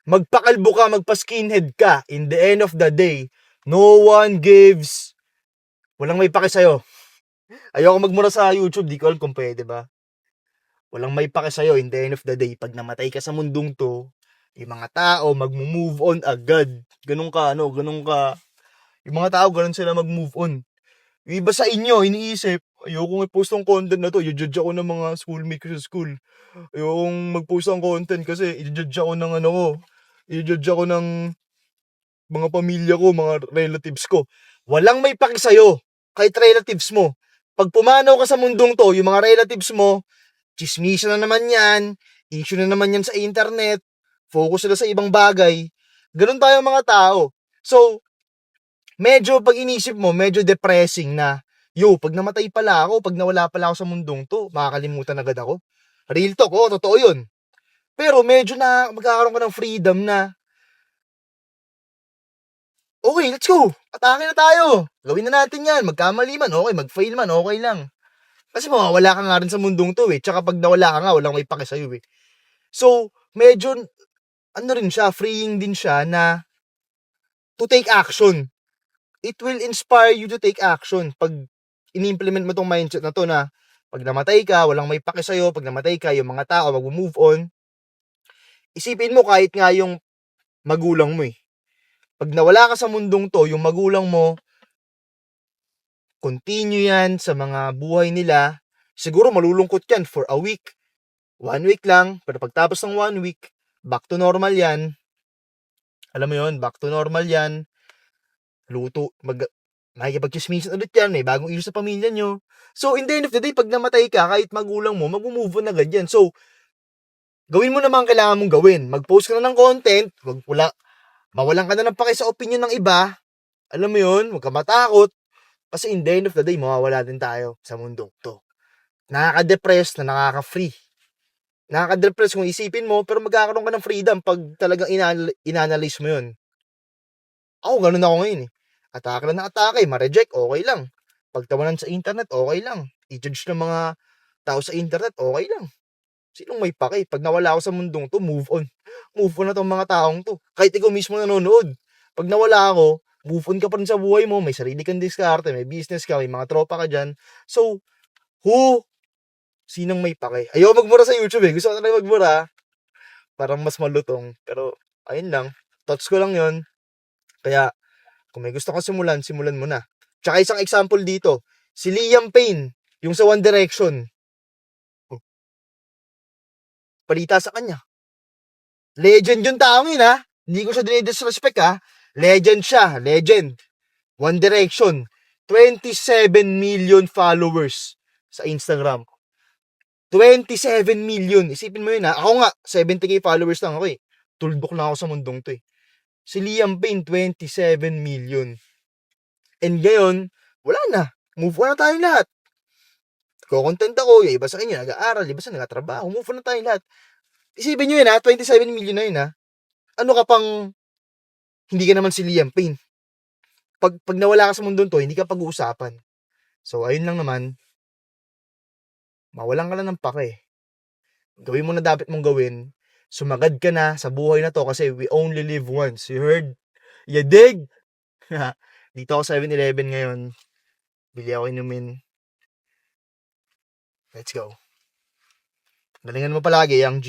magpakalbo ka, magpa-skinhead ka, in the end of the day, no one gives, walang may pake sa'yo. Ayoko magmura sa YouTube, di ko alam kung pwede ba. Walang may pake sa'yo, in the end of the day, pag namatay ka sa mundong to, yung mga tao mag-move on agad. Ganun ka. Yung mga tao, ganun sila mag-move on. Yung iba sa inyo, iniisip, ayokong i-post ng content na to, i-judge ako ng mga schoolmate ko sa school. Ayokong mag-post ng content kasi i-judge ako ng i-judge ako ng mga pamilya ko, mga relatives ko. Walang may paki sa'yo, kahit relatives mo. Pag pumanaw ka sa mundong to, yung mga relatives mo, chismisa na naman yan, issue na naman yan sa internet, focus sila sa ibang bagay. Ganun tayo mga tao. So, medyo pag inisip mo, medyo depressing na, pag namatay pala ako, pag nawala pala ako sa mundong to, makakalimutan agad ako. Real talk, totoo yun. Pero medyo na magkakaroon ka ng freedom na, okay, let's go. Atake na tayo. Gawin na natin yan. Magkamali man, okay. Mag-fail man, okay lang. Kasi mawawala ka nga rin sa mundong to eh. Tsaka pag nawala ka nga, walang may pake sa'yo eh. So, medyo, rin siya, freeing din siya na to take action. It will inspire you to take action. Pag ini-implement mo tong mindset na to na pag namatay ka, walang may pake sa'yo. Pag namatay ka, yung mga tao mag-move on. Isipin mo kahit nga yung magulang mo eh. Pag nawala ka sa mundong to, yung magulang mo, continue yan sa mga buhay nila. Siguro malulungkot yan for a week. 1 week lang. Pero pagtapos ng 1 week, back to normal yan. Alam mo yun, back to normal yan. Luto, makikipag-chismisan ulit yan. May bagong issue sa pamilya nyo. So, in the end of the day, pag namatay ka, kahit magulang mo, mag-move on agad yan. So, gawin mo naman kailangan mong gawin. Mag-post ka na ng content. Mawalan ka na ng pake sa opinion ng iba. Alam mo yun, huwag ka matakot. Kasi in the end of the day, mawawala din tayo sa mundong to. Nakaka-depress na nakaka-free. Nakaka-depress kung isipin mo, pero magkakaroon ka ng freedom pag talagang inanalyze mo yun. Ako, ganun ako ngayon eh. Atake lang na atake, ma-reject, okay lang. Pagtawanan sa internet, okay lang. I-judge ng mga tao sa internet, okay lang. Sinong may pake? Pag nawala ako sa mundong to, move on. Move on na tong mga taong to. Kahit ikaw mismo nanonood. Pag nawala ako, move on ka pa rin sa buhay mo. May sarili kang diskarte, may business ka, may mga tropa ka dyan. So, sinong may pake? Ayaw magmura sa YouTube eh. Gusto ko talaga magmura. Parang mas malutong. Pero, ayun lang. Thoughts ko lang yon. Kaya, kung may gusto ka simulan mo na. Tsaka isang example dito. Si Liam Payne, yung sa One Direction. Palita sa kanya. Legend yung tao yun ha. Hindi ko siya dinidisrespect ha. Legend siya. Legend. One Direction. 27 million followers sa Instagram. 27 million. Isipin mo yun ha. Ako nga, 70k followers lang ako eh. Tuldok na ako sa mundong to eh. Si Liam Payne, 27 million. And ngayon, wala na. Move on na tayo lahat. Ko-content ako. Yung iba sa inyo, nag-aaral. Iba sa nag-trabaho. Move on na tayo lahat. Isipin nyo yun ha. 27 million na yun ha. Ano ka pang hindi ka naman si Liam Payne. Pag nawala ka sa mundo to, hindi ka pag-uusapan. So, ayun lang naman. Mawalan ka lang ng pake. Gawin mo na dapat mong gawin. Sumagad ka na sa buhay na to kasi we only live once. You heard? You dig? Dito ako 7-Eleven ngayon. Bili ako inumin. Let's go. Galingan mo palagi, Yang G.